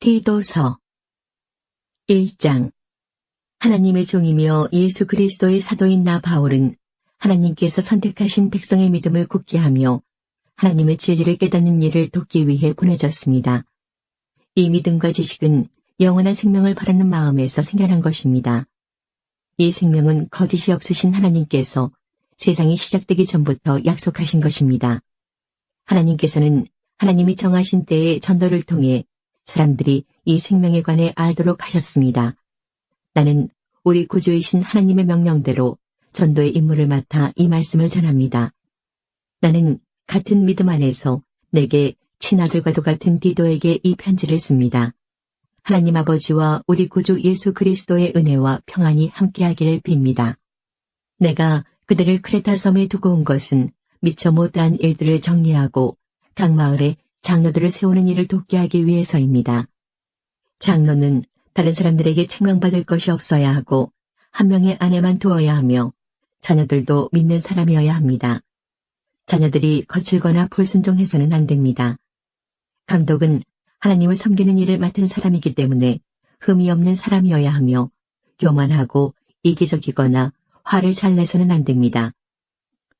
디도서 1장. 하나님의 종이며 예수 그리스도의 사도인 나 바울은 하나님께서 선택하신 백성의 믿음을 굳게 하며 하나님의 진리를 깨닫는 일을 돕기 위해 보내졌습니다. 이 믿음과 지식은 영원한 생명을 바라는 마음에서 생겨난 것입니다. 이 생명은 거짓이 없으신 하나님께서 세상이 시작되기 전부터 약속하신 것입니다. 하나님께서는 하나님이 정하신 때의 전도를 통해 사람들이 이 생명에 관해 알도록 하셨습니다. 나는 우리 구주이신 하나님의 명령대로 전도의 임무를 맡아 이 말씀을 전합니다. 나는 같은 믿음 안에서 내게 친아들과도 같은 디도에게 이 편지를 씁니다. 하나님 아버지와 우리 구주 예수 그리스도의 은혜와 평안이 함께하기를 빕니다. 내가 그들을 크레타 섬에 두고 온 것은 미처 못한 일들을 정리하고 각 마을에 장로들을 세우는 일을 돕게 하기 위해서입니다. 장로는 다른 사람들에게 책망받을 것이 없어야 하고 한 명의 아내만 두어야 하며 자녀들도 믿는 사람이어야 합니다. 자녀들이 거칠거나 불순종해서는 안 됩니다. 감독은 하나님을 섬기는 일을 맡은 사람이기 때문에 흠이 없는 사람이어야 하며 교만하고 이기적이거나 화를 잘 내서는 안 됩니다.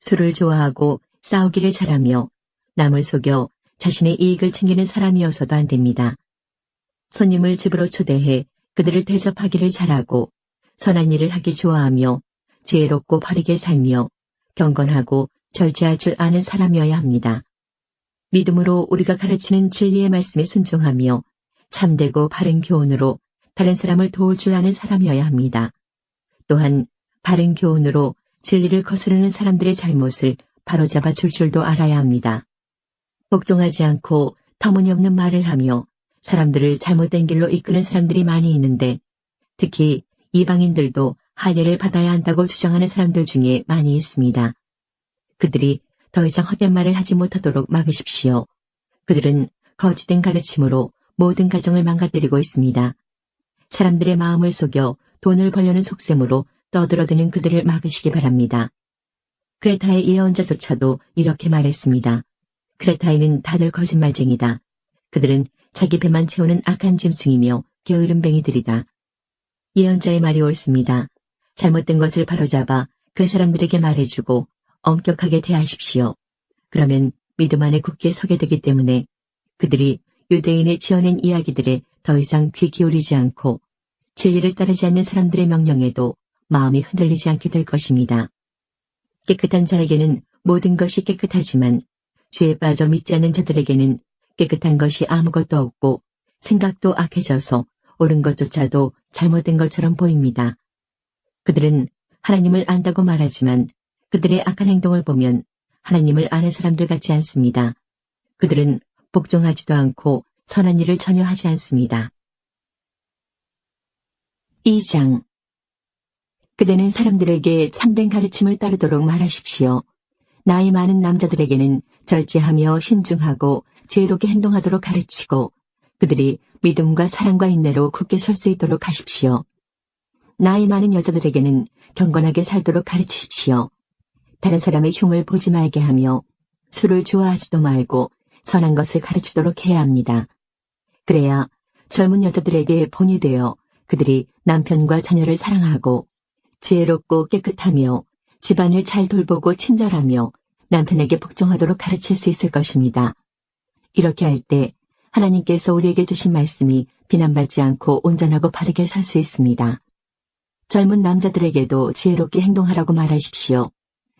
술을 좋아하고 싸우기를 잘하며 남을 속여 자신의 이익을 챙기는 사람이어서도 안 됩니다. 손님을 집으로 초대해 그들을 대접하기를 잘하고 선한 일을 하기 좋아하며 지혜롭고 바르게 살며 경건하고 절제할 줄 아는 사람이어야 합니다. 믿음으로 우리가 가르치는 진리의 말씀에 순종하며 참되고 바른 교훈으로 다른 사람을 도울 줄 아는 사람이어야 합니다. 또한 바른 교훈으로 진리를 거스르는 사람들의 잘못을 바로잡아 줄 줄도 알아야 합니다. 복종하지 않고 터무니없는 말을 하며 사람들을 잘못된 길로 이끄는 사람들이 많이 있는데 특히 이방인들도 할례를 받아야 한다고 주장하는 사람들 중에 많이 있습니다. 그들이 더 이상 헛된 말을 하지 못하도록 막으십시오. 그들은 거짓된 가르침으로 모든 가정을 망가뜨리고 있습니다. 사람들의 마음을 속여 돈을 벌려는 속셈으로 떠들어대는 그들을 막으시기 바랍니다. 크레타의 예언자조차도 이렇게 말했습니다. 크레타인은 다들 거짓말쟁이다. 그들은 자기 배만 채우는 악한 짐승이며 게으름뱅이들이다. 예언자의 말이 옳습니다. 잘못된 것을 바로잡아 그 사람들에게 말해주고 엄격하게 대하십시오. 그러면 믿음 안에 굳게 서게 되기 때문에 그들이 유대인의 지어낸 이야기들에 더 이상 귀 기울이지 않고 진리를 따르지 않는 사람들의 명령에도 마음이 흔들리지 않게 될 것입니다. 깨끗한 자에게는 모든 것이 깨끗하지만 죄에 빠져 믿지 않는 자들에게는 깨끗한 것이 아무것도 없고 생각도 악해져서 옳은 것조차도 잘못된 것처럼 보입니다. 그들은 하나님을 안다고 말하지만 그들의 악한 행동을 보면 하나님을 아는 사람들 같지 않습니다. 그들은 복종하지도 않고 선한 일을 전혀 하지 않습니다. 2장. 그대는 사람들에게 참된 가르침을 따르도록 말하십시오. 나이 많은 남자들에게는 절제하며 신중하고 지혜롭게 행동하도록 가르치고 그들이 믿음과 사랑과 인내로 굳게 설 수 있도록 하십시오. 나이 많은 여자들에게는 경건하게 살도록 가르치십시오. 다른 사람의 흉을 보지 말게 하며 술을 좋아하지도 말고 선한 것을 가르치도록 해야 합니다. 그래야 젊은 여자들에게 본이 되어 그들이 남편과 자녀를 사랑하고 지혜롭고 깨끗하며 집안을 잘 돌보고 친절하며 남편에게 복종하도록 가르칠 수 있을 것입니다. 이렇게 할 때 하나님께서 우리에게 주신 말씀이 비난받지 않고 온전하고 바르게 살 수 있습니다. 젊은 남자들에게도 지혜롭게 행동하라고 말하십시오.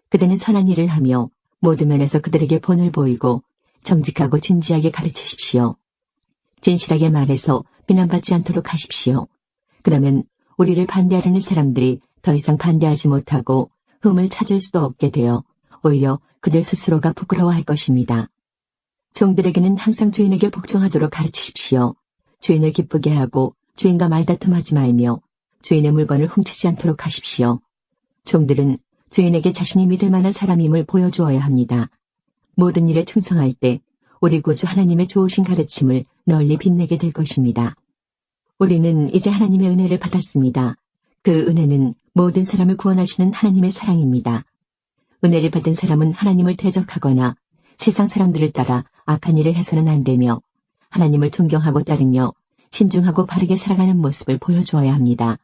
그대는 선한 일을 하며 모든 면에서 그들에게 본을 보이고 정직하고 진지하게 가르치십시오. 진실하게 말해서 비난받지 않도록 하십시오. 그러면 우리를 반대하려는 사람들이 더 이상 반대하지 못하고 흠을 찾을 수도 없게 되어 오히려 그들 스스로가 부끄러워할 것입니다. 종들에게는 항상 주인에게 복종하도록 가르치십시오. 주인을 기쁘게 하고 주인과 말다툼하지 말며 주인의 물건을 훔치지 않도록 하십시오. 종들은 주인에게 자신이 믿을 만한 사람임을 보여주어야 합니다. 모든 일에 충성할 때 우리 구주 하나님의 좋으신 가르침을 널리 빛내게 될 것입니다. 우리는 이제 하나님의 은혜를 받았습니다. 그 은혜는 모든 사람을 구원하시는 하나님의 사랑입니다. 은혜를 받은 사람은 하나님을 대적하거나 세상 사람들을 따라 악한 일을 해서는 안 되며 하나님을 존경하고 따르며 신중하고 바르게 살아가는 모습을 보여주어야 합니다.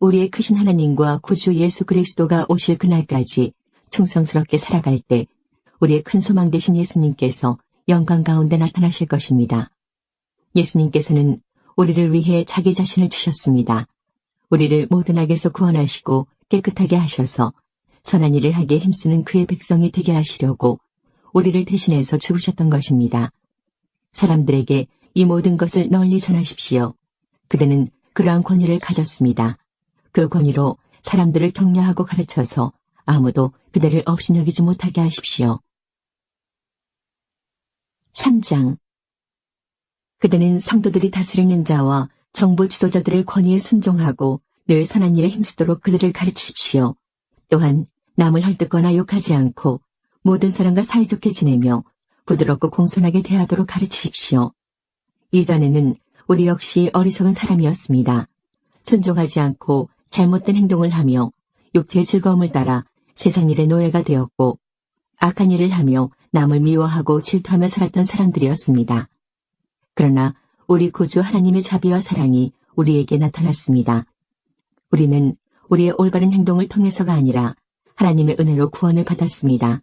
우리의 크신 하나님과 구주 예수 그리스도가 오실 그날까지 충성스럽게 살아갈 때 우리의 큰 소망 되신 예수님께서 영광 가운데 나타나실 것입니다. 예수님께서는 우리를 위해 자기 자신을 주셨습니다. 우리를 모든 악에서 구원하시고 깨끗하게 하셔서 선한 일을 하기에 힘쓰는 그의 백성이 되게 하시려고 우리를 대신해서 죽으셨던 것입니다. 사람들에게 이 모든 것을 널리 전하십시오. 그대는 그러한 권위를 가졌습니다. 그 권위로 사람들을 격려하고 가르쳐서 아무도 그대를 업신여기지 못하게 하십시오. 3장. 그대는 성도들이 다스리는 자와 정부 지도자들의 권위에 순종하고 늘 선한 일에 힘쓰도록 그들을 가르치십시오. 또한 남을 헐뜯거나 욕하지 않고 모든 사람과 사이좋게 지내며 부드럽고 공손하게 대하도록 가르치십시오. 이전에는 우리 역시 어리석은 사람이었습니다. 순종하지 않고 잘못된 행동을 하며 육체의 즐거움을 따라 세상 일의 노예가 되었고 악한 일을 하며 남을 미워하고 질투하며 살았던 사람들이었습니다. 그러나 우리 구주 하나님의 자비와 사랑이 우리에게 나타났습니다. 우리는 우리의 올바른 행동을 통해서가 아니라 하나님의 은혜로 구원을 받았습니다.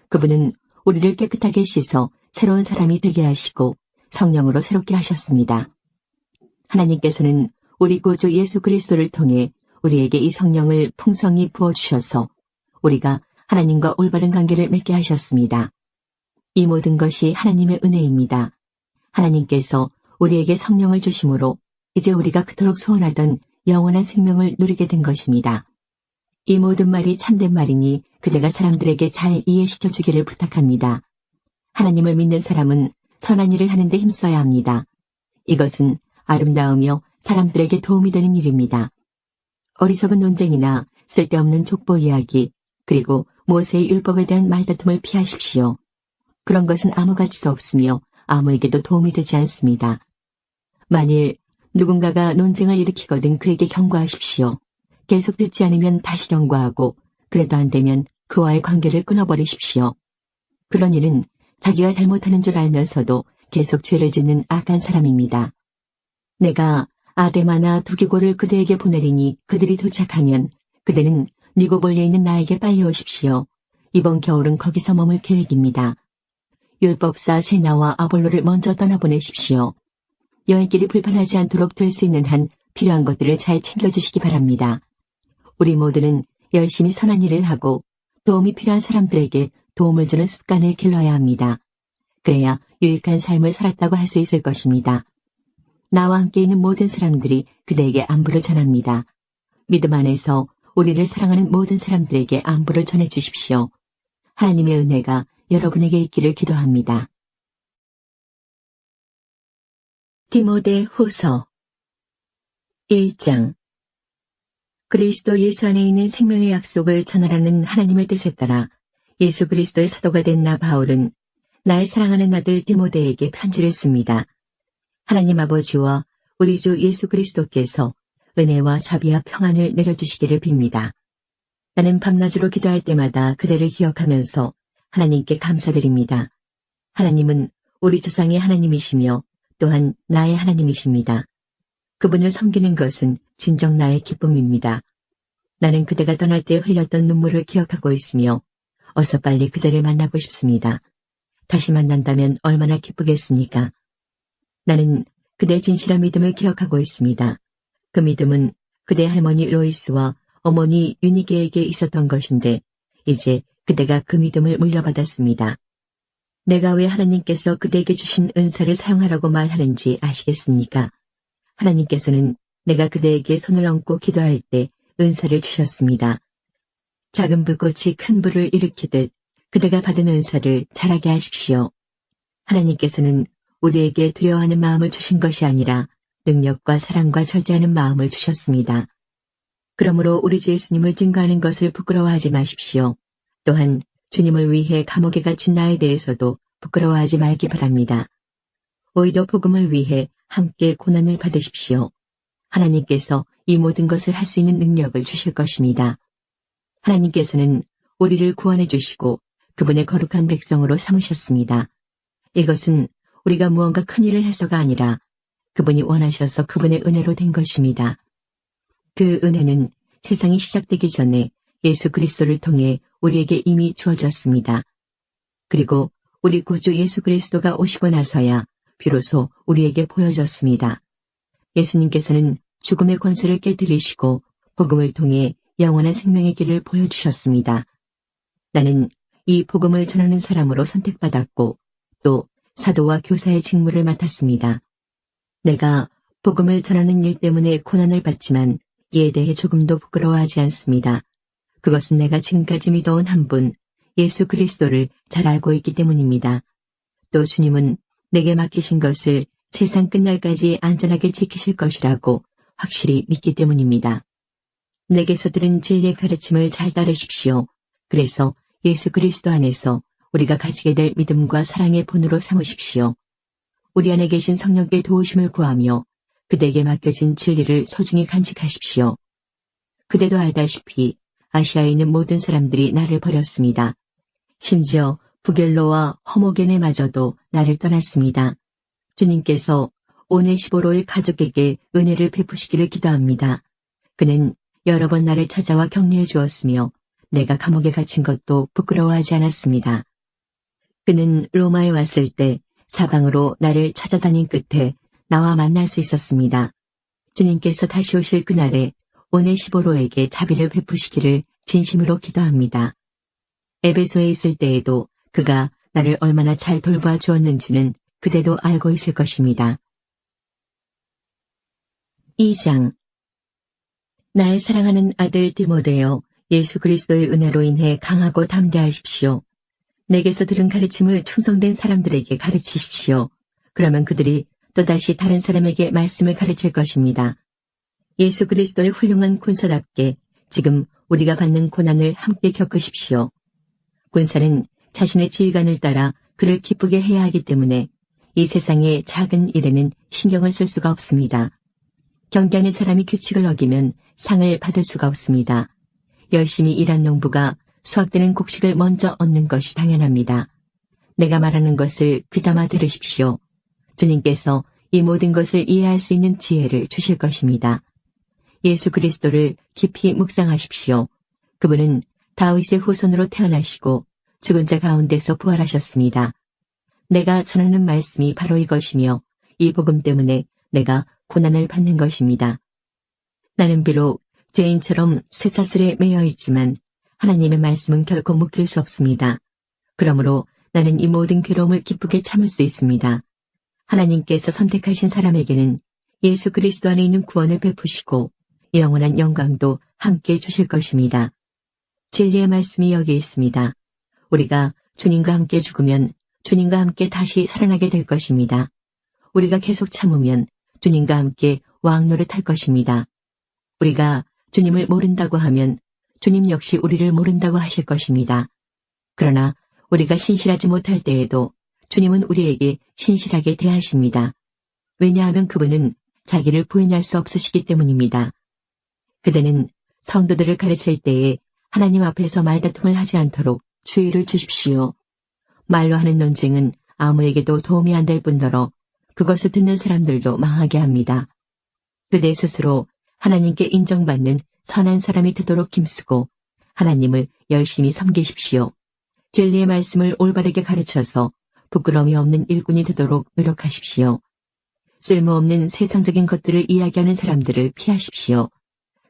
그분은 우리를 깨끗하게 씻어 새로운 사람이 되게 하시고 성령으로 새롭게 하셨습니다. 하나님께서는 우리 구주 예수 그리스도를 통해 우리에게 이 성령을 풍성히 부어주셔서 우리가 하나님과 올바른 관계를 맺게 하셨습니다. 이 모든 것이 하나님의 은혜입니다. 하나님께서 우리에게 성령을 주심으로 이제 우리가 그토록 소원하던 영원한 생명을 누리게 된 것입니다. 이 모든 말이 참된 말이니 그대가 사람들에게 잘 이해시켜 주기를 부탁합니다. 하나님을 믿는 사람은 선한 일을 하는 데 힘써야 합니다. 이것은 아름다우며 사람들에게 도움이 되는 일입니다. 어리석은 논쟁이나 쓸데없는 족보 이야기 그리고 모세의 율법에 대한 말다툼을 피하십시오. 그런 것은 아무 가치도 없으며 아무에게도 도움이 되지 않습니다. 만일 누군가가 논쟁을 일으키거든 그에게 경고하십시오. 계속 듣지 않으면 다시 경고하고 그래도 안 되면 그와의 관계를 끊어버리십시오. 그런 일은 자기가 잘못하는 줄 알면서도 계속 죄를 짓는 악한 사람입니다. 내가 아데마나 두기고를 그대에게 보내리니 그들이 도착하면 그대는 니고볼리에 있는 나에게 빨리 오십시오. 이번 겨울은 거기서 머물 계획입니다. 율법사 세나와 아볼로를 먼저 떠나보내십시오. 여행길이 불편하지 않도록 될 수 있는 한 필요한 것들을 잘 챙겨주시기 바랍니다. 우리 모두는 열심히 선한 일을 하고 도움이 필요한 사람들에게 도움을 주는 습관을 길러야 합니다. 그래야 유익한 삶을 살았다고 할 수 있을 것입니다. 나와 함께 있는 모든 사람들이 그대에게 안부를 전합니다. 믿음 안에서 우리를 사랑하는 모든 사람들에게 안부를 전해주십시오. 하나님의 은혜가 여러분에게 있기를 기도합니다. 디모데 후서 1장. 그리스도 예수 안에 있는 생명의 약속을 전하라는 하나님의 뜻에 따라 예수 그리스도의 사도가 된 나 바울은 나의 사랑하는 아들 디모데에게 편지를 씁니다. 하나님 아버지와 우리 주 예수 그리스도께서 은혜와 자비와 평안을 내려주시기를 빕니다. 나는 밤낮으로 기도할 때마다 그대를 기억하면서 하나님께 감사드립니다. 하나님은 우리 조상의 하나님이시며 또한 나의 하나님이십니다. 그분을 섬기는 것은 진정 나의 기쁨입니다. 나는 그대가 떠날 때 흘렸던 눈물을 기억하고 있으며 어서 빨리 그대를 만나고 싶습니다. 다시 만난다면 얼마나 기쁘겠습니까? 나는 그대의 진실한 믿음을 기억하고 있습니다. 그 믿음은 그대 할머니 로이스와 어머니 유니게에게 있었던 것인데 이제 그대가 그 믿음을 물려받았습니다. 내가 왜 하나님께서 그대에게 주신 은사를 사용하라고 말하는지 아시겠습니까? 하나님께서는 내가 그대에게 손을 얹고 기도할 때 은사를 주셨습니다. 작은 불꽃이 큰 불을 일으키듯 그대가 받은 은사를 자라게 하십시오. 하나님께서는 우리에게 두려워하는 마음을 주신 것이 아니라 능력과 사랑과 절제하는 마음을 주셨습니다. 그러므로 우리 주 예수님을 증거하는 것을 부끄러워하지 마십시오. 또한 주님을 위해 감옥에 갇힌 나에 대해서도 부끄러워하지 말기 바랍니다. 오히려 복음을 위해 함께 고난을 받으십시오. 하나님께서 이 모든 것을 할 수 있는 능력을 주실 것입니다. 하나님께서는 우리를 구원해 주시고 그분의 거룩한 백성으로 삼으셨습니다. 이것은 우리가 무언가 큰 일을 해서가 아니라 그분이 원하셔서 그분의 은혜로 된 것입니다. 그 은혜는 세상이 시작되기 전에 예수 그리스도를 통해 우리에게 이미 주어졌습니다. 그리고 우리 구주 예수 그리스도가 오시고 나서야 비로소 우리에게 보여졌습니다. 예수님께서는 죽음의 권세를 깨뜨리시고 복음을 통해 영원한 생명의 길을 보여주셨습니다. 나는 이 복음을 전하는 사람으로 선택받았고 또 사도와 교사의 직무를 맡았습니다. 내가 복음을 전하는 일 때문에 고난을 받지만 이에 대해 조금도 부끄러워하지 않습니다. 그것은 내가 지금까지 믿어온 한 분, 예수 그리스도를 잘 알고 있기 때문입니다. 또 주님은 내게 맡기신 것을 세상 끝날까지 안전하게 지키실 것이라고 확실히 믿기 때문입니다. 내게서 들은 진리의 가르침을 잘 따르십시오. 그래서 예수 그리스도 안에서 우리가 가지게 될 믿음과 사랑의 본으로 삼으십시오. 우리 안에 계신 성령께 도우심을 구하며 그대에게 맡겨진 진리를 소중히 간직하십시오. 그대도 알다시피 아시아에 있는 모든 사람들이 나를 버렸습니다. 심지어 부겔로와 허모게네마저도 나를 떠났습니다. 주님께서 오네시보로의 가족에게 은혜를 베푸시기를 기도합니다. 그는 여러 번 나를 찾아와 격려해 주었으며 내가 감옥에 갇힌 것도 부끄러워하지 않았습니다. 그는 로마에 왔을 때 사방으로 나를 찾아다닌 끝에 나와 만날 수 있었습니다. 주님께서 다시 오실 그날에 오네시보로에게 자비를 베푸시기를 진심으로 기도합니다. 에베소에 있을 때에도 그가 나를 얼마나 잘 돌봐 주었는지는 그대도 알고 있을 것입니다. 2장 나의 사랑하는 아들 디모데여, 예수 그리스도의 은혜로 인해 강하고 담대하십시오. 내게서 들은 가르침을 충성된 사람들에게 가르치십시오. 그러면 그들이 또다시 다른 사람에게 말씀을 가르칠 것입니다. 예수 그리스도의 훌륭한 군사답게 지금 우리가 받는 고난을 함께 겪으십시오. 군사는 자신의 지휘관을 따라 그를 기쁘게 해야 하기 때문에 이 세상의 작은 일에는 신경을 쓸 수가 없습니다. 경계하는 사람이 규칙을 어기면 상을 받을 수가 없습니다. 열심히 일한 농부가 수확되는 곡식을 먼저 얻는 것이 당연합니다. 내가 말하는 것을 귀담아 들으십시오. 주님께서 이 모든 것을 이해할 수 있는 지혜를 주실 것입니다. 예수 그리스도를 깊이 묵상하십시오. 그분은 다윗의 후손으로 태어나시고 죽은 자 가운데서 부활하셨습니다. 내가 전하는 말씀이 바로 이것이며 이 복음 때문에 내가 고난을 받는 것입니다. 나는 비록 죄인처럼 쇠사슬에 매여 있지만 하나님의 말씀은 결코 묶일 수 없습니다. 그러므로 나는 이 모든 괴로움을 기쁘게 참을 수 있습니다. 하나님께서 선택하신 사람에게는 예수 그리스도 안에 있는 구원을 베푸시고 영원한 영광도 함께 주실 것입니다. 진리의 말씀이 여기 있습니다. 우리가 주님과 함께 죽으면 주님과 함께 다시 살아나게 될 것입니다. 우리가 계속 참으면 주님과 함께 왕노릇할 것입니다. 우리가 주님을 모른다고 하면 주님 역시 우리를 모른다고 하실 것입니다. 그러나 우리가 신실하지 못할 때에도 주님은 우리에게 신실하게 대하십니다. 왜냐하면 그분은 자기를 부인할 수 없으시기 때문입니다. 그대는 성도들을 가르칠 때에 하나님 앞에서 말다툼을 하지 않도록 주의를 주십시오. 말로 하는 논쟁은 아무에게도 도움이 안 될 뿐더러 그것을 듣는 사람들도 망하게 합니다. 그대 스스로 하나님께 인정받는 선한 사람이 되도록 힘쓰고 하나님을 열심히 섬기십시오. 진리의 말씀을 올바르게 가르쳐서 부끄러움이 없는 일꾼이 되도록 노력하십시오. 쓸모없는 세상적인 것들을 이야기하는 사람들을 피하십시오.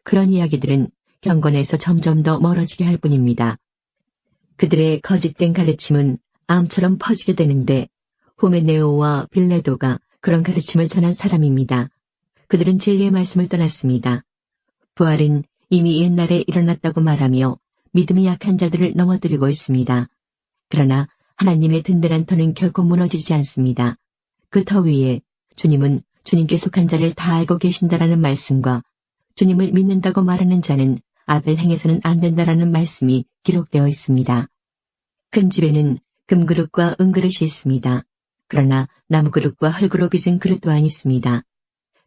그런 이야기들은 경건에서 점점 더 멀어지게 할 뿐입니다. 그들의 거짓된 가르침은 암처럼 퍼지게 되는데 후메네오와 빌레도가 그런 가르침을 전한 사람입니다. 그들은 진리의 말씀을 떠났습니다. 부활은 이미 옛날에 일어났다고 말하며 믿음이 약한 자들을 넘어뜨리고 있습니다. 그러나 하나님의 든든한 터는 결코 무너지지 않습니다. 그 터 위에 주님은 주님께 속한 자를 다 알고 계신다라는 말씀과 주님을 믿는다고 말하는 자는 악을 행해서는 안 된다라는 말씀이 기록되어 있습니다. 큰 집에는 금그릇과 은그릇이 있습니다. 그러나 나무그릇과 흙으로 빚은 그릇 또한 있습니다.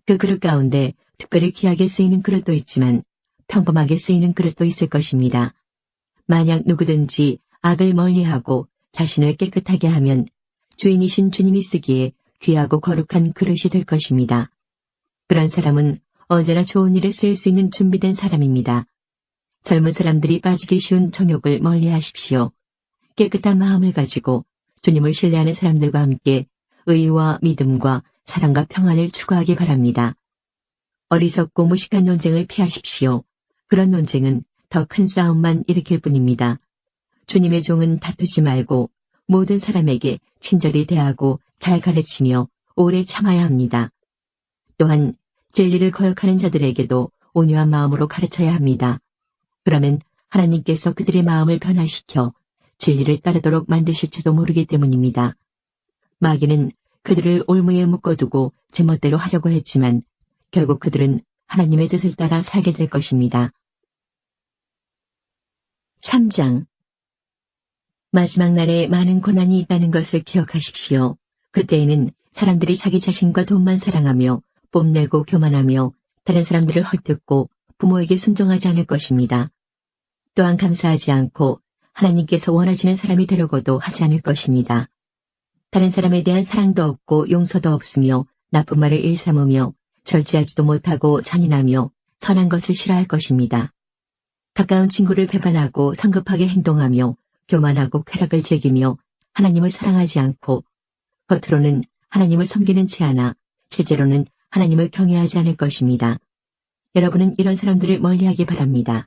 그 그릇 가운데 특별히 귀하게 쓰이는 그릇도 있지만 평범하게 쓰이는 그릇도 있을 것입니다. 만약 누구든지 악을 멀리하고 자신을 깨끗하게 하면 주인이신 주님이 쓰기에 귀하고 거룩한 그릇이 될 것입니다. 그런 사람은 언제나 좋은 일에 쓰일 수 있는 준비된 사람입니다. 젊은 사람들이 빠지기 쉬운 정욕을 멀리하십시오. 깨끗한 마음을 가지고 주님을 신뢰하는 사람들과 함께 의와 믿음과 사랑과 평안을 추구하기 바랍니다. 어리석고 무식한 논쟁을 피하십시오. 그런 논쟁은 더 큰 싸움만 일으킬 뿐입니다. 주님의 종은 다투지 말고 모든 사람에게 친절히 대하고 잘 가르치며 오래 참아야 합니다. 또한 진리를 거역하는 자들에게도 온유한 마음으로 가르쳐야 합니다. 그러면 하나님께서 그들의 마음을 변화시켜 진리를 따르도록 만드실지도 모르기 때문입니다. 마귀는 그들을 올무에 묶어두고 제멋대로 하려고 했지만 결국 그들은 하나님의 뜻을 따라 살게 될 것입니다. 3장. 마지막 날에 많은 고난이 있다는 것을 기억하십시오. 그때에는 사람들이 자기 자신과 돈만 사랑하며 뽐내고 교만하며 다른 사람들을 헐뜯고 부모에게 순종하지 않을 것입니다. 또한 감사하지 않고 하나님께서 원하시는 사람이 되려고도 하지 않을 것입니다. 다른 사람에 대한 사랑도 없고 용서도 없으며 나쁜 말을 일삼으며 절제하지도 못하고 잔인하며 선한 것을 싫어할 것입니다. 가까운 친구를 배반하고 성급하게 행동하며 교만하고 쾌락을 즐기며 하나님을 사랑하지 않고 겉으로는 하나님을 섬기는 채 하나 실제로는 하나님을 경외하지 않을 것입니다. 여러분은 이런 사람들을 멀리하기 바랍니다.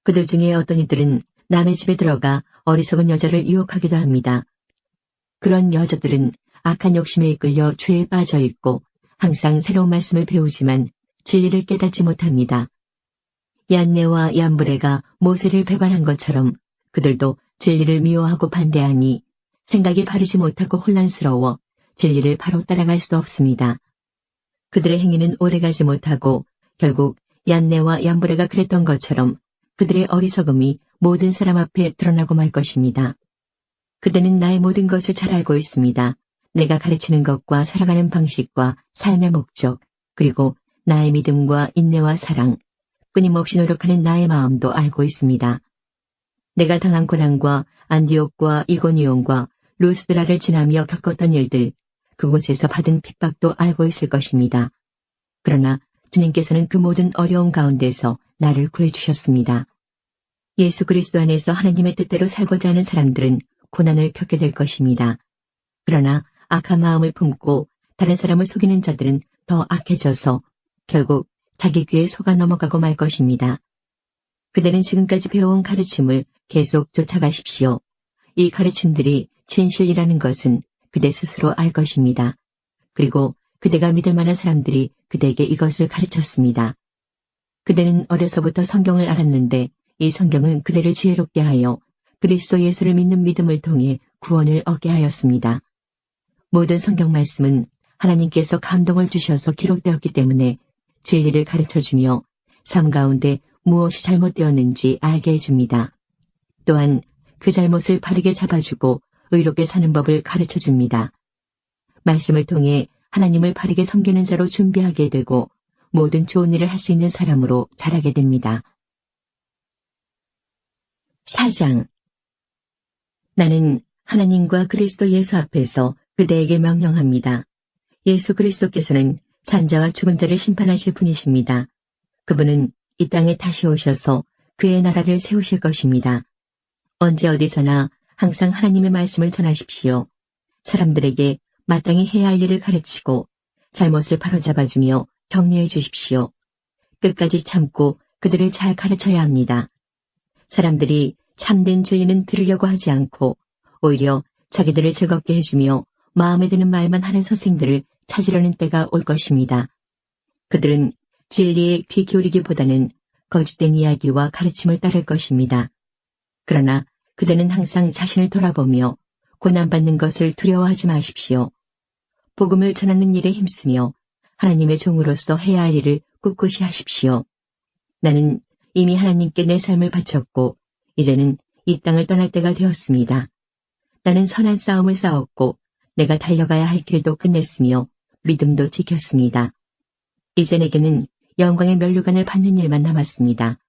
그들 중에 어떤 이들은 남의 집에 들어가 어리석은 여자를 유혹하기도 합니다. 그런 여자들은 악한 욕심에 이끌려 죄에 빠져 있고 항상 새로운 말씀을 배우지만 진리를 깨닫지 못합니다. 얀네와 얀브레가 모세를 배반한 것처럼 그들도 진리를 미워하고 반대하니 생각이 바르지 못하고 혼란스러워 진리를 바로 따라갈 수도 없습니다. 그들의 행위는 오래가지 못하고 결국 얀네와 얀브레가 그랬던 것처럼 그들의 어리석음이 모든 사람 앞에 드러나고 말 것입니다. 그들은 나의 모든 것을 잘 알고 있습니다. 내가 가르치는 것과 살아가는 방식과 삶의 목적, 그리고 나의 믿음과 인내와 사랑, 끊임없이 노력하는 나의 마음도 알고 있습니다. 내가 당한 고난과 안디옥과 이고니온과 루스드라를 지나며 겪었던 일들, 그곳에서 받은 핍박도 알고 있을 것입니다. 그러나 주님께서는 그 모든 어려움 가운데서 나를 구해주셨습니다. 예수 그리스도 안에서 하나님의 뜻대로 살고자 하는 사람들은 고난을 겪게 될 것입니다. 그러나 악한 마음을 품고 다른 사람을 속이는 자들은 더 악해져서 결국 자기 귀에 속아 넘어가고 말 것입니다. 그들은 지금까지 배워온 가르침을 계속 쫓아가십시오. 이 가르침들이 진실이라는 것은 그대 스스로 알 것입니다. 그리고 그대가 믿을 만한 사람들이 그대에게 이것을 가르쳤습니다. 그대는 어려서부터 성경을 알았는데 이 성경은 그대를 지혜롭게 하여 그리스도 예수를 믿는 믿음을 통해 구원을 얻게 하였습니다. 모든 성경 말씀은 하나님께서 감동을 주셔서 기록되었기 때문에 진리를 가르쳐주며 삶 가운데 무엇이 잘못되었는지 알게 해줍니다. 또한 그 잘못을 바르게 잡아주고 의롭게 사는 법을 가르쳐줍니다. 말씀을 통해 하나님을 바르게 섬기는 자로 준비하게 되고 모든 좋은 일을 할 수 있는 사람으로 자라게 됩니다. 4장. 나는 하나님과 그리스도 예수 앞에서 그대에게 명령합니다. 예수 그리스도께서는 산자와 죽은 자를 심판하실 분이십니다. 그분은 이 땅에 다시 오셔서 그의 나라를 세우실 것입니다. 언제 어디서나 항상 하나님의 말씀을 전하십시오. 사람들에게 마땅히 해야 할 일을 가르치고 잘못을 바로잡아주며 격려해 주십시오. 끝까지 참고 그들을 잘 가르쳐야 합니다. 사람들이 참된 진리는 들으려고 하지 않고 오히려 자기들을 즐겁게 해주며 마음에 드는 말만 하는 선생들을 찾으려는 때가 올 것입니다. 그들은 진리에 귀 기울이기보다는 거짓된 이야기와 가르침을 따를 것입니다. 그러나 그대는 항상 자신을 돌아보며 고난받는 것을 두려워하지 마십시오. 복음을 전하는 일에 힘쓰며 하나님의 종으로서 해야 할 일을 꿋꿋이 하십시오. 나는 이미 하나님께 내 삶을 바쳤고 이제는 이 땅을 떠날 때가 되었습니다. 나는 선한 싸움을 싸웠고 내가 달려가야 할 길도 끝냈으며 믿음도 지켰습니다. 이제 내게는 영광의 면류관을 받는 일만 남았습니다.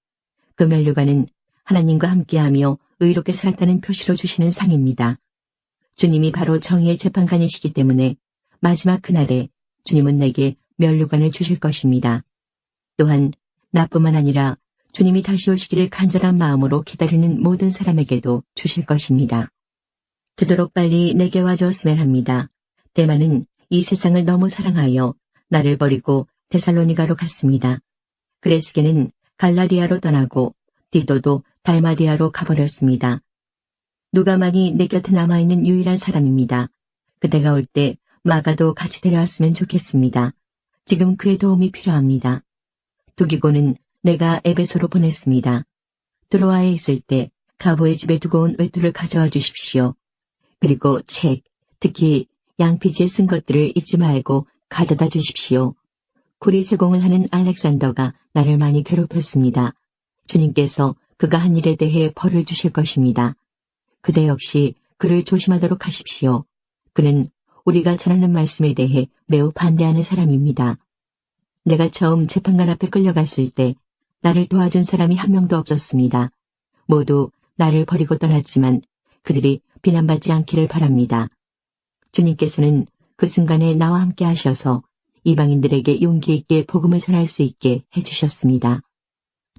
그 면류관은 하나님과 함께하며 의롭게 살았다는 표시로 주시는 상입니다. 주님이 바로 정의의 재판관이시기 때문에 마지막 그날에 주님은 내게 면류관을 주실 것입니다. 또한 나뿐만 아니라 주님이 다시 오시기를 간절한 마음으로 기다리는 모든 사람에게도 주실 것입니다. 되도록 빨리 내게 와주었으면 합니다. 데마는 이 세상을 너무 사랑하여 나를 버리고 데살로니가로 갔습니다. 그레스게는 갈라디아로 떠나고 디도도 달마디아로 가버렸습니다. 누가만이 내 곁에 남아있는 유일한 사람입니다. 그대가 올 때 마가도 같이 데려왔으면 좋겠습니다. 지금 그의 도움이 필요합니다. 두기고는 내가 에베소로 보냈습니다. 드로아에 있을 때 가보의 집에 두고 온 외투를 가져와 주십시오. 그리고 책, 특히 양피지에 쓴 것들을 잊지 말고 가져다 주십시오. 구리 세공을 하는 알렉산더가 나를 많이 괴롭혔습니다. 주님께서 그가 한 일에 대해 벌을 주실 것입니다. 그대 역시 그를 조심하도록 하십시오. 그는 우리가 전하는 말씀에 대해 매우 반대하는 사람입니다. 내가 처음 재판관 앞에 끌려갔을 때 나를 도와준 사람이 한 명도 없었습니다. 모두 나를 버리고 떠났지만 그들이 비난받지 않기를 바랍니다. 주님께서는 그 순간에 나와 함께 하셔서 이방인들에게 용기 있게 복음을 전할 수 있게 해주셨습니다.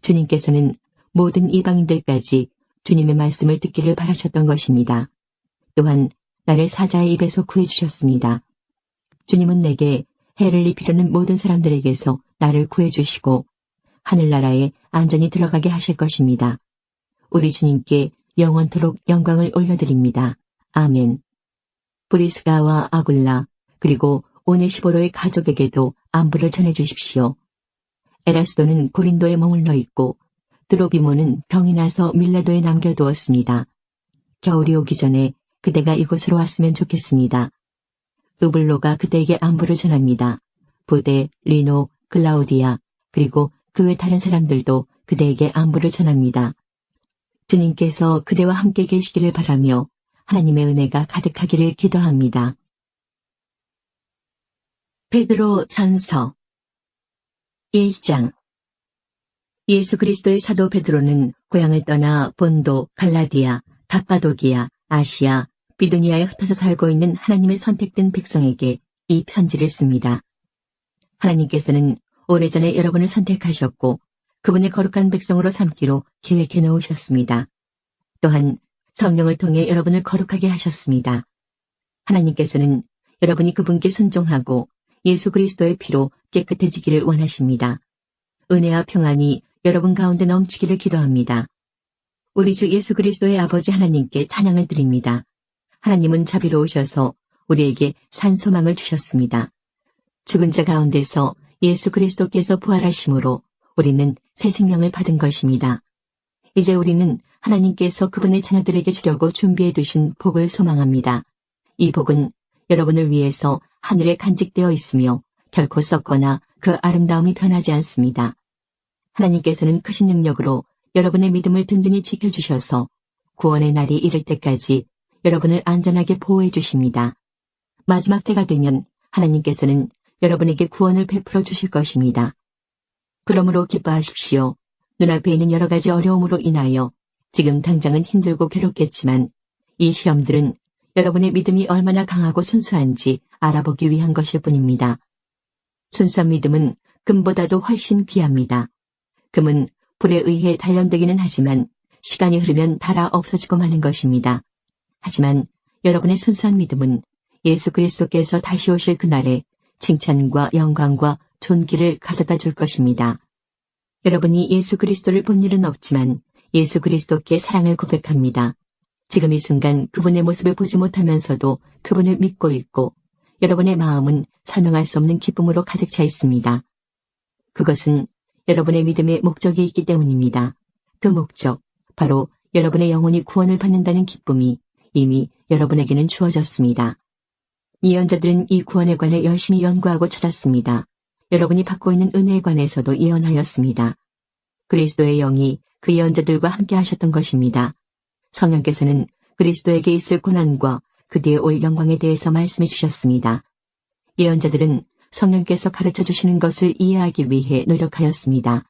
주님께서는 모든 이방인들까지 주님의 말씀을 듣기를 바라셨던 것입니다. 또한 나를 사자의 입에서 구해주셨습니다. 주님은 내게 해를 입히려는 모든 사람들에게서 나를 구해주시고 하늘나라에 안전히 들어가게 하실 것입니다. 우리 주님께 영원토록 영광을 올려드립니다. 아멘. 브리스가와 아굴라 그리고 오네시보로의 가족에게도 안부를 전해주십시오. 에라스도는 고린도에 머물러 있고 드로비모는 병이 나서 밀레도에 남겨두었습니다. 겨울이 오기 전에 그대가 이곳으로 왔으면 좋겠습니다. 으블로가 그대에게 안부를 전합니다. 부데, 리노, 클라우디아 그리고 그 외 다른 사람들도 그대에게 안부를 전합니다. 주님께서 그대와 함께 계시기를 바라며 하나님의 은혜가 가득하기를 기도합니다. 베드로 전서 1장 예수 그리스도의 사도 베드로는 고향을 떠나 본도, 갈라디아, 갑바도기아, 아시아, 비두니아에 흩어져 살고 있는 하나님의 선택된 백성에게 이 편지를 씁니다. 하나님께서는 오래전에 여러분을 선택하셨고 그분의 거룩한 백성으로 삼기로 계획해 놓으셨습니다. 또한 성령을 통해 여러분을 거룩하게 하셨습니다. 하나님께서는 여러분이 그분께 순종하고 예수 그리스도의 피로 깨끗해지기를 원하십니다. 은혜와 평안이 여러분 가운데 넘치기를 기도합니다. 우리 주 예수 그리스도의 아버지 하나님께 찬양을 드립니다. 하나님은 자비로우셔서 우리에게 산 소망을 주셨습니다. 죽은 자 가운데서 예수 그리스도께서 부활하심으로 우리는 새 생명을 받은 것입니다. 이제 우리는 하나님께서 그분의 자녀들에게 주려고 준비해 두신 복을 소망합니다. 이 복은 여러분을 위해서 하늘에 간직되어 있으며 결코 썩거나 그 아름다움이 변하지 않습니다. 하나님께서는 크신 능력으로 여러분의 믿음을 든든히 지켜주셔서 구원의 날이 이를 때까지 여러분을 안전하게 보호해 주십니다. 마지막 때가 되면 하나님께서는 여러분에게 구원을 베풀어 주실 것입니다. 그러므로 기뻐하십시오. 눈앞에 있는 여러 가지 어려움으로 인하여 지금 당장은 힘들고 괴롭겠지만 이 시험들은 여러분의 믿음이 얼마나 강하고 순수한지 알아보기 위한 것일 뿐입니다. 순수한 믿음은 금보다도 훨씬 귀합니다. 금은 불에 의해 단련되기는 하지만 시간이 흐르면 닳아 없어지고 마는 것입니다. 하지만 여러분의 순수한 믿음은 예수 그리스도께서 다시 오실 그날에 칭찬과 영광과 존귀를 가져다 줄 것입니다. 여러분이 예수 그리스도를 본 일은 없지만 예수 그리스도께 사랑을 고백합니다. 지금 이 순간 그분의 모습을 보지 못하면서도 그분을 믿고 있고 여러분의 마음은 설명할 수 없는 기쁨으로 가득 차 있습니다. 그것은 여러분의 믿음의 목적이 있기 때문입니다. 그 목적, 바로 여러분의 영혼이 구원을 받는다는 기쁨이 이미 여러분에게는 주어졌습니다. 예언자들은 이 구원에 관해 열심히 연구하고 찾았습니다. 여러분이 받고 있는 은혜에 관해서도 예언하였습니다. 그리스도의 영이 그 예언자들과 함께 하셨던 것입니다. 성령께서는 그리스도에게 있을 고난과 그 뒤에 올 영광에 대해서 말씀해 주셨습니다. 예언자들은 성령께서 가르쳐 주시는 것을 이해하기 위해 노력하였습니다.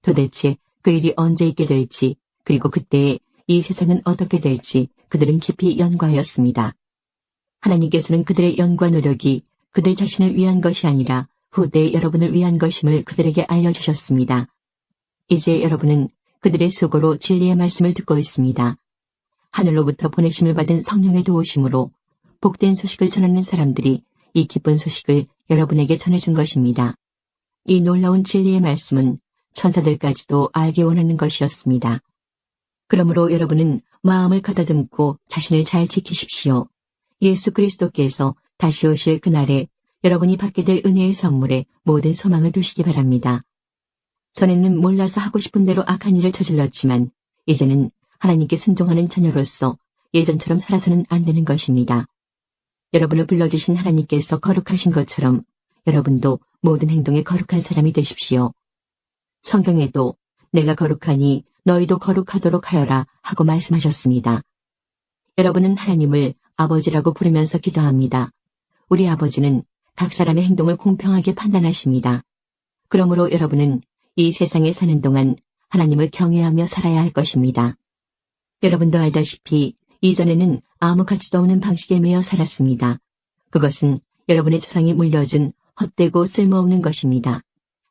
도대체 그 일이 언제 있게 될지 그리고 그때에 이 세상은 어떻게 될지 그들은 깊이 연구하였습니다. 하나님께서는 그들의 연구와 노력이 그들 자신을 위한 것이 아니라 후대 여러분을 위한 것임을 그들에게 알려주셨습니다. 이제 여러분은 그들의 수고로 진리의 말씀을 듣고 있습니다. 하늘로부터 보내심을 받은 성령의 도우심으로 복된 소식을 전하는 사람들이 이 기쁜 소식을 여러분에게 전해준 것입니다. 이 놀라운 진리의 말씀은 천사들까지도 알게 원하는 것이었습니다. 그러므로 여러분은 마음을 가다듬고 자신을 잘 지키십시오. 예수 그리스도께서 다시 오실 그날에 여러분이 받게 될 은혜의 선물에 모든 소망을 두시기 바랍니다. 전에는 몰라서 하고 싶은 대로 악한 일을 저질렀지만 이제는 하나님께 순종하는 자녀로서 예전처럼 살아서는 안 되는 것입니다. 여러분을 불러주신 하나님께서 거룩하신 것처럼 여러분도 모든 행동에 거룩한 사람이 되십시오. 성경에도 내가 거룩하니 너희도 거룩하도록 하여라 하고 말씀하셨습니다. 여러분은 하나님을 아버지라고 부르면서 기도합니다. 우리 아버지는 각 사람의 행동을 공평하게 판단하십니다. 그러므로 여러분은 이 세상에 사는 동안 하나님을 경외하며 살아야 할 것입니다. 여러분도 알다시피 이전에는 아무 가치도 없는 방식에 매여 살았습니다. 그것은 여러분의 조상이 물려준 헛되고 쓸모없는 것입니다.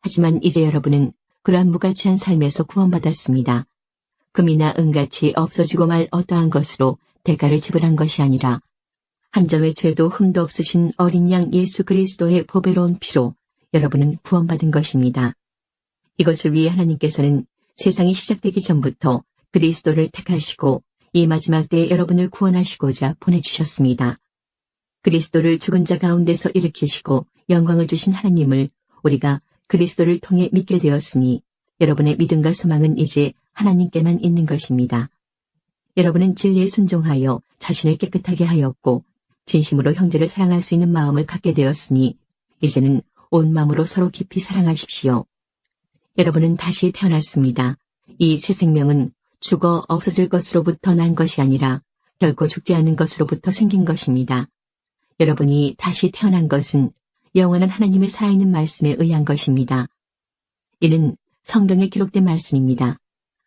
하지만 이제 여러분은 그러한 무가치한 삶에서 구원받았습니다. 금이나 은같이 없어지고 말 어떠한 것으로 대가를 지불한 것이 아니라 한 점의 죄도 흠도 없으신 어린 양 예수 그리스도의 보배로운 피로 여러분은 구원받은 것입니다. 이것을 위해 하나님께서는 세상이 시작되기 전부터 그리스도를 택하시고 이 마지막 때에 여러분을 구원하시고자 보내주셨습니다. 그리스도를 죽은 자 가운데서 일으키시고 영광을 주신 하나님을 우리가 그리스도를 통해 믿게 되었으니 여러분의 믿음과 소망은 이제 하나님께만 있는 것입니다. 여러분은 진리에 순종하여 자신을 깨끗하게 하였고 진심으로 형제를 사랑할 수 있는 마음을 갖게 되었으니 이제는 온 마음으로 서로 깊이 사랑하십시오. 여러분은 다시 태어났습니다. 이 새 생명은 죽어 없어질 것으로부터 난 것이 아니라 결코 죽지 않는 것으로부터 생긴 것입니다. 여러분이 다시 태어난 것은 영원한 하나님의 살아있는 말씀에 의한 것입니다. 이는 성경에 기록된 말씀입니다.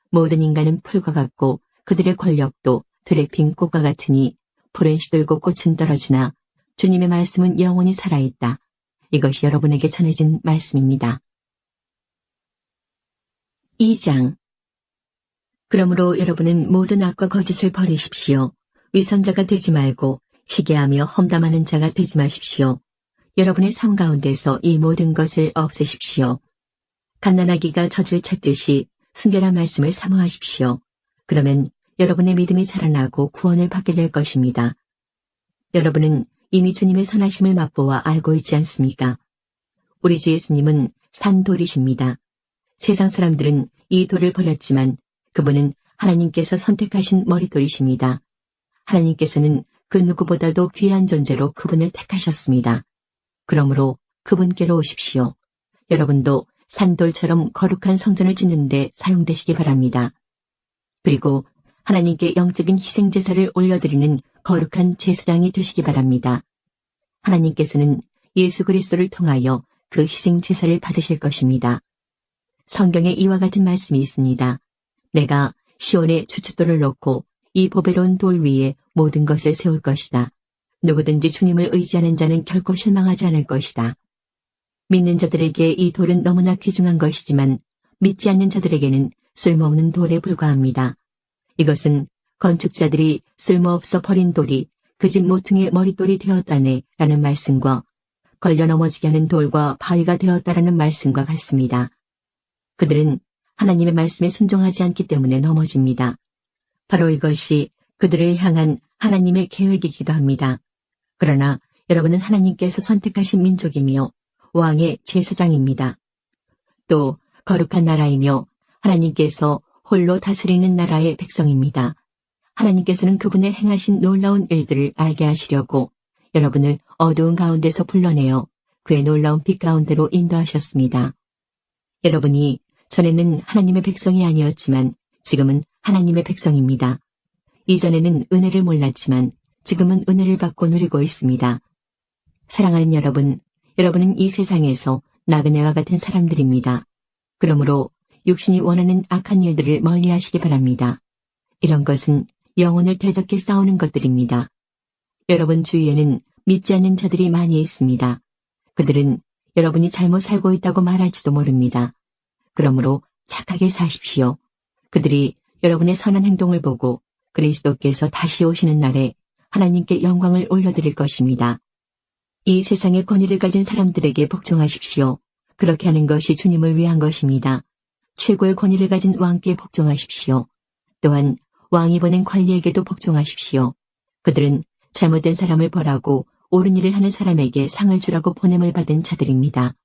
모든 인간은 풀과 같고 그들의 권력도 들에 핀 꽃과 같으니 풀은 시들고 꽃은 떨어지나 주님의 말씀은 영원히 살아있다. 이것이 여러분에게 전해진 말씀입니다. 2장. 그러므로 여러분은 모든 악과 거짓을 버리십시오. 위선자가 되지 말고 시기하며 험담하는 자가 되지 마십시오. 여러분의 삶 가운데서 이 모든 것을 없애십시오. 갓난아기가 젖을 찾듯이 순결한 말씀을 사모하십시오. 그러면 여러분의 믿음이 자라나고 구원을 받게 될 것입니다. 여러분은 이미 주님의 선하심을 맛보아 알고 있지 않습니까? 우리 주 예수님은 산돌이십니다. 세상 사람들은 이 돌을 버렸지만 그분은 하나님께서 선택하신 머릿돌이십니다. 하나님께서는 그 누구보다도 귀한 존재로 그분을 택하셨습니다. 그러므로 그분께로 오십시오. 여러분도 산돌처럼 거룩한 성전을 짓는 데 사용되시기 바랍니다. 그리고 하나님께 영적인 희생제사를 올려드리는 거룩한 제사장이 되시기 바랍니다. 하나님께서는 예수 그리스도를 통하여 그 희생제사를 받으실 것입니다. 성경에 이와 같은 말씀이 있습니다. 내가 시온에 주춧돌을 놓고 이 보배로운 돌 위에 모든 것을 세울 것이다. 누구든지 주님을 의지하는 자는 결코 실망하지 않을 것이다. 믿는 자들에게 이 돌은 너무나 귀중한 것이지만 믿지 않는 자들에게는 쓸모없는 돌에 불과합니다. 이것은 건축자들이 쓸모없어 버린 돌이 그 집 모퉁이의 머릿돌이 되었다네 라는 말씀과 걸려 넘어지게 하는 돌과 바위가 되었다라는 말씀과 같습니다. 그들은 하나님의 말씀에 순종하지 않기 때문에 넘어집니다. 바로 이것이 그들을 향한 하나님의 계획이기도 합니다. 그러나 여러분은 하나님께서 선택하신 민족이며 왕의 제사장입니다. 또 거룩한 나라이며 하나님께서 홀로 다스리는 나라의 백성입니다. 하나님께서는 그분의 행하신 놀라운 일들을 알게 하시려고 여러분을 어두운 가운데서 불러내어 그의 놀라운 빛 가운데로 인도하셨습니다. 여러분이 전에는 하나님의 백성이 아니었지만 지금은 하나님의 백성입니다. 이전에는 은혜를 몰랐지만 지금은 은혜를 받고 누리고 있습니다. 사랑하는 여러분, 여러분은 이 세상에서 나그네와 같은 사람들입니다. 그러므로 육신이 원하는 악한 일들을 멀리하시기 바랍니다. 이런 것은 영혼을 대적해 싸우는 것들입니다. 여러분 주위에는 믿지 않는 자들이 많이 있습니다. 그들은 여러분이 잘못 살고 있다고 말할지도 모릅니다. 그러므로 착하게 사십시오. 그들이 여러분의 선한 행동을 보고 그리스도께서 다시 오시는 날에 하나님께 영광을 올려드릴 것입니다. 이 세상의 권위를 가진 사람들에게 복종하십시오. 그렇게 하는 것이 주님을 위한 것입니다. 최고의 권위를 가진 왕께 복종하십시오. 또한 왕이 보낸 관리에게도 복종하십시오. 그들은 잘못된 사람을 벌하고 옳은 일을 하는 사람에게 상을 주라고 보냄을 받은 자들입니다.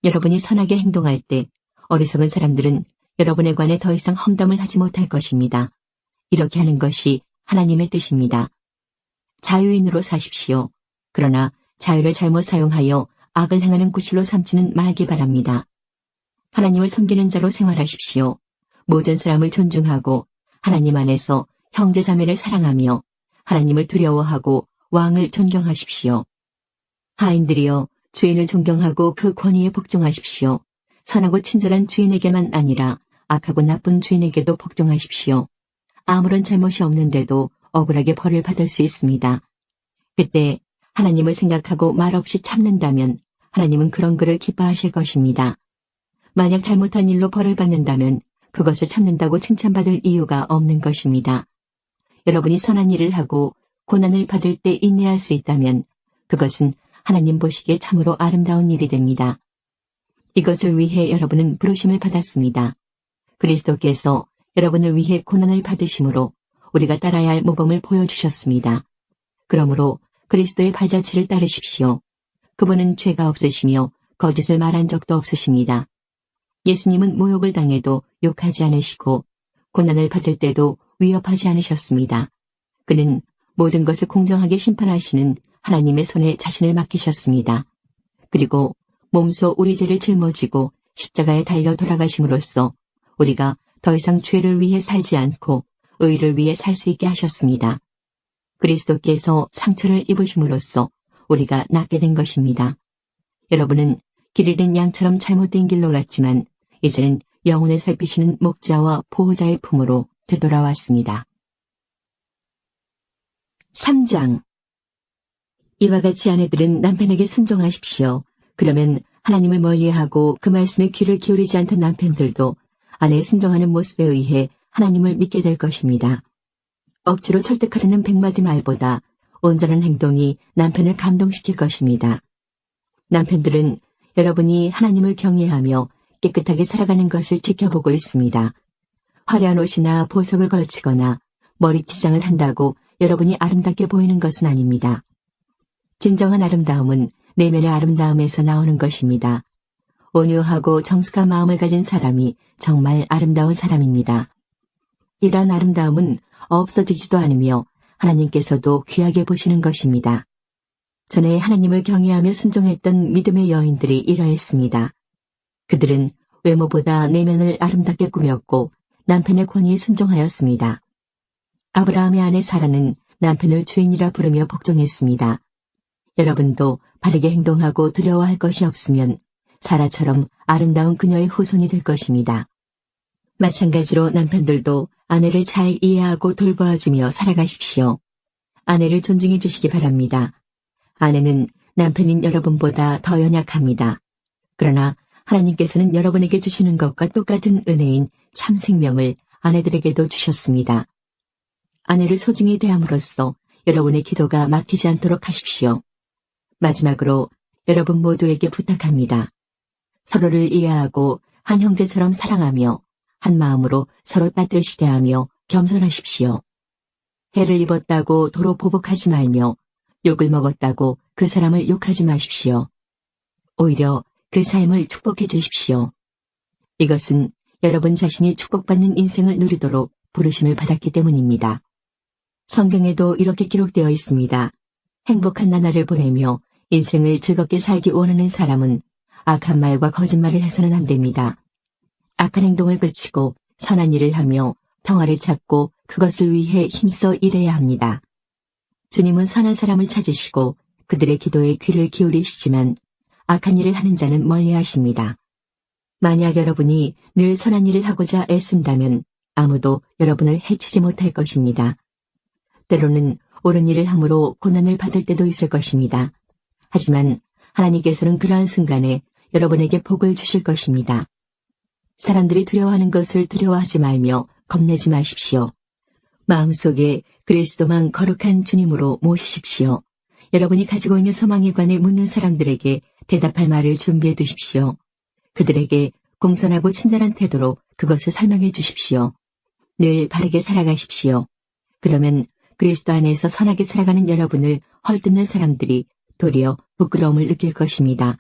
여러분이 선하게 행동할 때 어리석은 사람들은 여러분에 관해 더 이상 험담을 하지 못할 것입니다. 이렇게 하는 것이 하나님의 뜻입니다. 자유인으로 사십시오. 그러나 자유를 잘못 사용하여 악을 행하는 구실로 삼지는 말기 바랍니다. 하나님을 섬기는 자로 생활하십시오. 모든 사람을 존중하고 하나님 안에서 형제자매를 사랑하며 하나님을 두려워하고 왕을 존경하십시오. 하인들이여 주인을 존경하고 그 권위에 복종하십시오. 선하고 친절한 주인에게만 아니라 악하고 나쁜 주인에게도 복종하십시오. 아무런 잘못이 없는데도 억울하게 벌을 받을 수 있습니다. 그때 하나님을 생각하고 말없이 참는다면 하나님은 그런 그를 기뻐하실 것입니다. 만약 잘못한 일로 벌을 받는다면 그것을 참는다고 칭찬받을 이유가 없는 것입니다. 여러분이 선한 일을 하고 고난을 받을 때 인내할 수 있다면 그것은 하나님 보시기에 참으로 아름다운 일이 됩니다. 이것을 위해 여러분은 부르심을 받았습니다. 그리스도께서 여러분을 위해 고난을 받으심으로 우리가 따라야 할 모범을 보여주셨습니다. 그러므로 그리스도의 발자취를 따르십시오. 그분은 죄가 없으시며 거짓을 말한 적도 없으십니다. 예수님은 모욕을 당해도 욕하지 않으시고 고난을 받을 때도 위협하지 않으셨습니다. 그는 모든 것을 공정하게 심판하시는 하나님의 손에 자신을 맡기셨습니다. 그리고 몸소 우리 죄를 짊어지고 십자가에 달려 돌아가심으로써 우리가 더 이상 죄를 위해 살지 않고 의를 위해 살 수 있게 하셨습니다. 그리스도께서 상처를 입으심으로써 우리가 낫게 된 것입니다. 여러분은 길 잃은 양처럼 잘못된 길로 갔지만 이제는 영혼을 살피시는 목자와 보호자의 품으로 되돌아왔습니다. 3장 이와 같이 아내들은 남편에게 순종하십시오. 그러면 하나님을 멀리하고 그 말씀에 귀를 기울이지 않던 남편들도 아내의 순종하는 모습에 의해 하나님을 믿게 될 것입니다. 억지로 설득하려는 백마디 말보다 온전한 행동이 남편을 감동시킬 것입니다. 남편들은 여러분이 하나님을 경외하며 깨끗하게 살아가는 것을 지켜보고 있습니다. 화려한 옷이나 보석을 걸치거나 머리치장을 한다고 여러분이 아름답게 보이는 것은 아닙니다. 진정한 아름다움은 내면의 아름다움에서 나오는 것입니다. 온유하고 정숙한 마음을 가진 사람이 정말 아름다운 사람입니다. 이러한 아름다움은 없어지지도 않으며 하나님께서도 귀하게 보시는 것입니다. 전에 하나님을 경외하며 순종했던 믿음의 여인들이 이러했습니다. 그들은 외모보다 내면을 아름답게 꾸몄고 남편의 권위에 순종하였습니다. 아브라함의 아내 사라는 남편을 주인이라 부르며 복종했습니다. 여러분도 바르게 행동하고 두려워할 것이 없으면 사라처럼 아름다운 그녀의 후손이 될 것입니다. 마찬가지로 남편들도 아내를 잘 이해하고 돌보아주며 살아가십시오. 아내를 존중해 주시기 바랍니다. 아내는 남편인 여러분보다 더 연약합니다. 그러나 하나님께서는 여러분에게 주시는 것과 똑같은 은혜인 참 생명을 아내들에게도 주셨습니다. 아내를 소중히 대함으로써 여러분의 기도가 막히지 않도록 하십시오. 마지막으로 여러분 모두에게 부탁합니다. 서로를 이해하고 한 형제처럼 사랑하며 한 마음으로 서로 따뜻히 대하며 겸손하십시오. 해를 입었다고 도로 보복하지 말며 욕을 먹었다고 그 사람을 욕하지 마십시오. 오히려 그 삶을 축복해 주십시오. 이것은 여러분 자신이 축복받는 인생을 누리도록 부르심을 받았기 때문입니다. 성경에도 이렇게 기록되어 있습니다. 행복한 나날을 보내며 인생을 즐겁게 살기 원하는 사람은 악한 말과 거짓말을 해서는 안 됩니다. 악한 행동을 그치고 선한 일을 하며 평화를 찾고 그것을 위해 힘써 일해야 합니다. 주님은 선한 사람을 찾으시고 그들의 기도에 귀를 기울이시지만 악한 일을 하는 자는 멀리하십니다. 만약 여러분이 늘 선한 일을 하고자 애쓴다면 아무도 여러분을 해치지 못할 것입니다. 때로는 옳은 일을 함으로 고난을 받을 때도 있을 것입니다. 하지만 하나님께서는 그러한 순간에 여러분에게 복을 주실 것입니다. 사람들이 두려워하는 것을 두려워하지 말며 겁내지 마십시오. 마음속에 그리스도만 거룩한 주님으로 모시십시오. 여러분이 가지고 있는 소망에 관해 묻는 사람들에게 대답할 말을 준비해 두십시오. 그들에게 공손하고 친절한 태도로 그것을 설명해 주십시오. 늘 바르게 살아가십시오. 그러면 그리스도 안에서 선하게 살아가는 여러분을 헐뜯는 사람들이 도리어 부끄러움을 느낄 것입니다.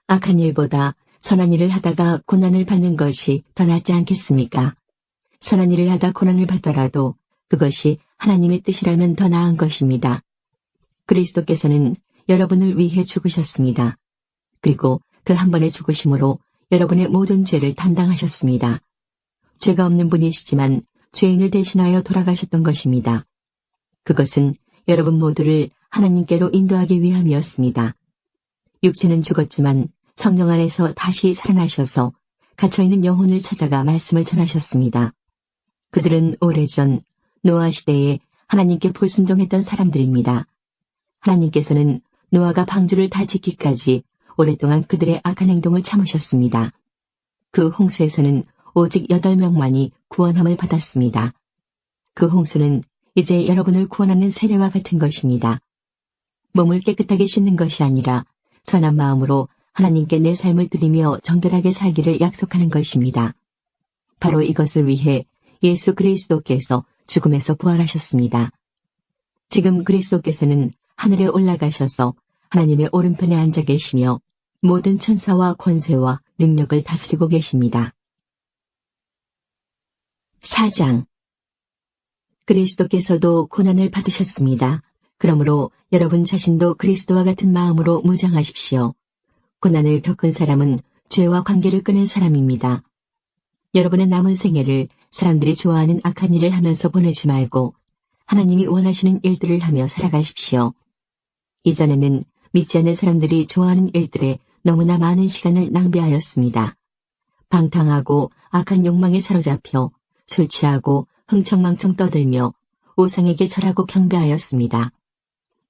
악한 일보다 선한 일을 하다가 고난을 받는 것이 더 낫지 않겠습니까? 선한 일을 하다 고난을 받더라도 그것이 하나님의 뜻이라면 더 나은 것입니다. 그리스도께서는 여러분을 위해 죽으셨습니다. 그리고 그 한 번의 죽으심으로 여러분의 모든 죄를 담당하셨습니다. 죄가 없는 분이시지만 죄인을 대신하여 돌아가셨던 것입니다. 그것은 여러분 모두를 하나님께로 인도하기 위함이었습니다. 육체는 죽었지만 성령 안에서 다시 살아나셔서 갇혀있는 영혼을 찾아가 말씀을 전하셨습니다. 그들은 오래전 노아 시대에 하나님께 불순종했던 사람들입니다. 하나님께서는 노아가 방주를 다 짓기까지 오랫동안 그들의 악한 행동을 참으셨습니다. 그 홍수에서는 오직 8명만이 구원함을 받았습니다. 그 홍수는 이제 여러분을 구원하는 세례와 같은 것입니다. 몸을 깨끗하게 씻는 것이 아니라 선한 마음으로 하나님께 내 삶을 드리며 정결하게 살기를 약속하는 것입니다. 바로 이것을 위해 예수 그리스도께서 죽음에서 부활하셨습니다. 지금 그리스도께서는 하늘에 올라가셔서 하나님의 오른편에 앉아 계시며 모든 천사와 권세와 능력을 다스리고 계십니다. 4장 그리스도께서도 고난을 받으셨습니다. 그러므로 여러분 자신도 그리스도와 같은 마음으로 무장하십시오. 고난을 겪은 사람은 죄와 관계를 끊은 사람입니다. 여러분의 남은 생애를 사람들이 좋아하는 악한 일을 하면서 보내지 말고 하나님이 원하시는 일들을 하며 살아가십시오. 이전에는 믿지 않는 사람들이 좋아하는 일들에 너무나 많은 시간을 낭비하였습니다. 방탕하고 악한 욕망에 사로잡혀 술 취하고 흥청망청 떠들며 우상에게 절하고 경배하였습니다.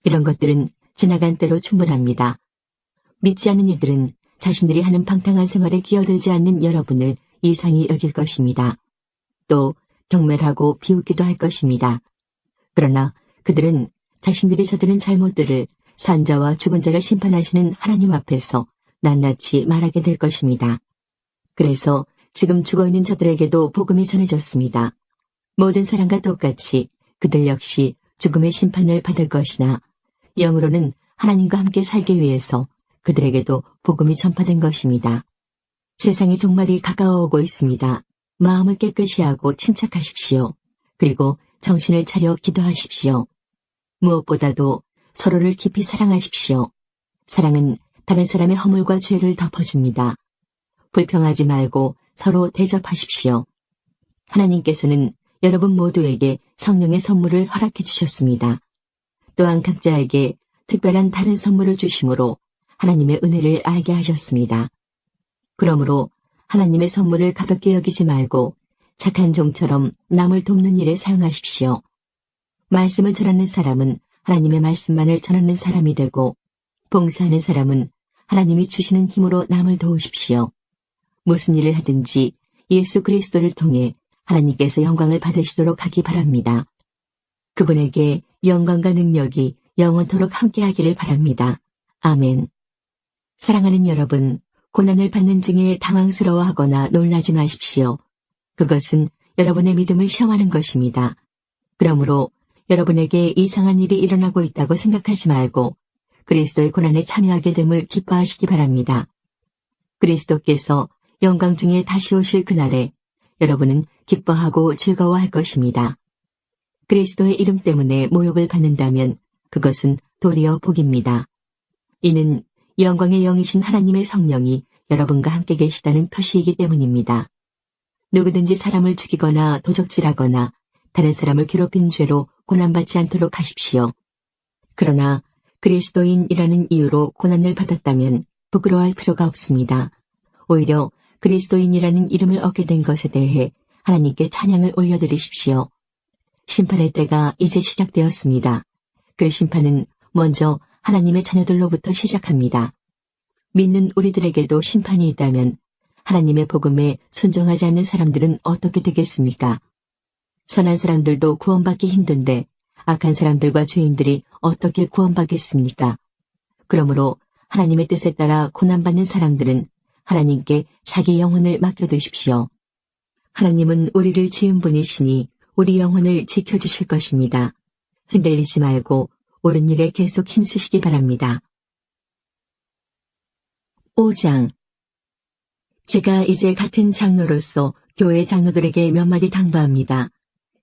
이런 것들은 지나간 때로 충분합니다. 믿지 않는 이들은 자신들이 하는 방탕한 생활에 끼어들지 않는 여러분을 이상히 여길 것입니다. 또 경멸하고 비웃기도 할 것입니다. 그러나 그들은 자신들이 저지른 잘못들을 산자와 죽은 자를 심판하시는 하나님 앞에서 낱낱이 말하게 될 것입니다. 그래서 지금 죽어있는 자들에게도 복음이 전해졌습니다. 모든 사람과 똑같이 그들 역시 죽음의 심판을 받을 것이나 영으로는 하나님과 함께 살기 위해서 그들에게도 복음이 전파된 것입니다. 세상의 종말이 가까워오고 있습니다. 마음을 깨끗이 하고 침착하십시오. 그리고 정신을 차려 기도하십시오. 무엇보다도 서로를 깊이 사랑하십시오. 사랑은 다른 사람의 허물과 죄를 덮어줍니다. 불평하지 말고 서로 대접하십시오. 하나님께서는 여러분 모두에게 성령의 선물을 허락해 주셨습니다. 또한 각자에게 특별한 다른 선물을 주심으로 하나님의 은혜를 알게 하셨습니다. 그러므로 하나님의 선물을 가볍게 여기지 말고 착한 종처럼 남을 돕는 일에 사용하십시오. 말씀을 전하는 사람은 하나님의 말씀만을 전하는 사람이 되고 봉사하는 사람은 하나님이 주시는 힘으로 남을 도우십시오. 무슨 일을 하든지 예수 그리스도를 통해 하나님께서 영광을 받으시도록 하기 바랍니다. 그분에게 영광과 능력이 영원토록 함께하기를 바랍니다. 아멘. 사랑하는 여러분, 고난을 받는 중에 당황스러워하거나 놀라지 마십시오. 그것은 여러분의 믿음을 시험하는 것입니다. 그러므로 여러분에게 이상한 일이 일어나고 있다고 생각하지 말고 그리스도의 고난에 참여하게 됨을 기뻐하시기 바랍니다. 그리스도께서 영광 중에 다시 오실 그날에 여러분은 기뻐하고 즐거워할 것입니다. 그리스도의 이름 때문에 모욕을 받는다면 그것은 도리어 복입니다. 이는 영광의 영이신 하나님의 성령이 여러분과 함께 계시다는 표시이기 때문입니다. 누구든지 사람을 죽이거나 도적질하거나 다른 사람을 괴롭힌 죄로 고난받지 않도록 하십시오. 그러나 그리스도인이라는 이유로 고난을 받았다면 부끄러워할 필요가 없습니다. 오히려 그리스도인이라는 이름을 얻게 된 것에 대해 하나님께 찬양을 올려드리십시오. 심판의 때가 이제 시작되었습니다. 그 심판은 먼저 하나님의 자녀들로부터 시작합니다. 믿는 우리들에게도 심판이 있다면 하나님의 복음에 순종하지 않는 사람들은 어떻게 되겠습니까? 선한 사람들도 구원받기 힘든데 악한 사람들과 죄인들이 어떻게 구원받겠습니까? 그러므로 하나님의 뜻에 따라 고난받는 사람들은 하나님께 자기 영혼을 맡겨두십시오. 하나님은 우리를 지은 분이시니 우리 영혼을 지켜주실 것입니다. 흔들리지 말고 옳은 일에 계속 힘쓰시기 바랍니다. 5장. 제가 이제 같은 장로로서 교회 장로들에게 몇 마디 당부합니다.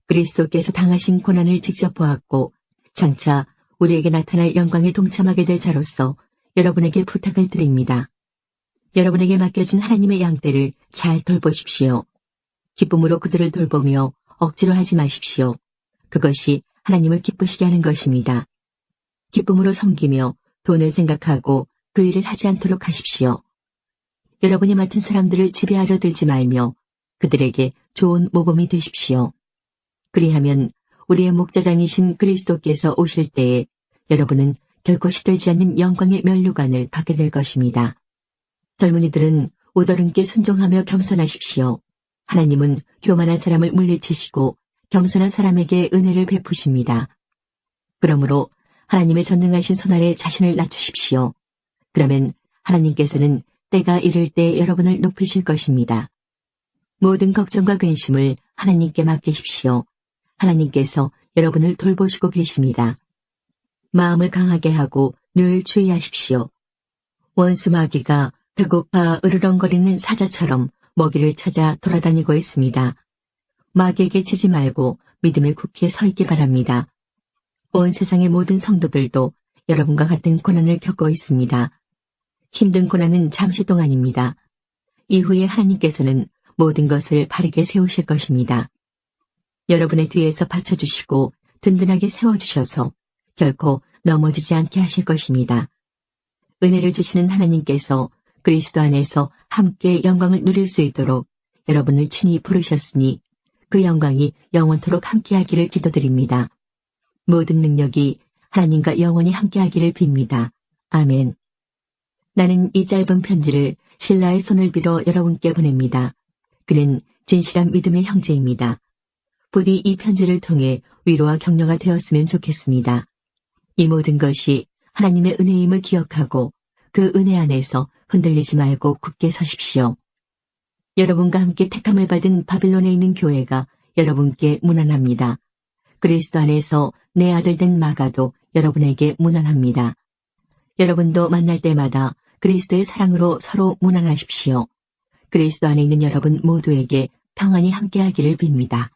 그리스도께서 당하신 고난을 직접 보았고 장차 우리에게 나타날 영광에 동참하게 될 자로서 여러분에게 부탁을 드립니다. 여러분에게 맡겨진 하나님의 양떼를 잘 돌보십시오. 기쁨으로 그들을 돌보며 억지로 하지 마십시오. 그것이 하나님을 기쁘시게 하는 것입니다. 기쁨으로 섬기며 돈을 생각하고 그 일을 하지 않도록 하십시오. 여러분이 맡은 사람들을 지배하려 들지 말며 그들에게 좋은 모범이 되십시오. 그리하면 우리의 목자장이신 그리스도께서 오실 때에 여러분은 결코 시들지 않는 영광의 면류관을 받게 될 것입니다. 젊은이들은 옷어른께 순종하며 겸손하십시오. 하나님은 교만한 사람을 물리치시고 겸손한 사람에게 은혜를 베푸십니다. 그러므로 하나님의 전능하신 손 아래 자신을 낮추십시오. 그러면 하나님께서는 때가 이를 때 여러분을 높이실 것입니다. 모든 걱정과 근심을 하나님께 맡기십시오. 하나님께서 여러분을 돌보시고 계십니다. 마음을 강하게 하고 늘 주의하십시오. 원수 마귀가 배고파 으르렁거리는 사자처럼 먹이를 찾아 돌아다니고 있습니다. 마귀에게 치지 말고 믿음의 굳게 서 있기 바랍니다. 온 세상의 모든 성도들도 여러분과 같은 고난을 겪고 있습니다. 힘든 고난은 잠시 동안입니다. 이후에 하나님께서는 모든 것을 바르게 세우실 것입니다. 여러분의 뒤에서 받쳐주시고 든든하게 세워주셔서 결코 넘어지지 않게 하실 것입니다. 은혜를 주시는 하나님께서 그리스도 안에서 함께 영광을 누릴 수 있도록 여러분을 친히 부르셨으니 그 영광이 영원토록 함께하기를 기도드립니다. 모든 능력이 하나님과 영원히 함께하기를 빕니다. 아멘. 나는 이 짧은 편지를 신라의 손을 빌어 여러분께 보냅니다. 그는 진실한 믿음의 형제입니다. 부디 이 편지를 통해 위로와 격려가 되었으면 좋겠습니다. 이 모든 것이 하나님의 은혜임을 기억하고 그 은혜 안에서 흔들리지 말고 굳게 서십시오. 여러분과 함께 택함을 받은 바빌론에 있는 교회가 여러분께 문안합니다. 그리스도 안에서 내 아들 된 마가도 여러분에게 문안합니다. 여러분도 만날 때마다 그리스도의 사랑으로 서로 문안하십시오. 그리스도 안에 있는 여러분 모두에게 평안이 함께하기를 빕니다.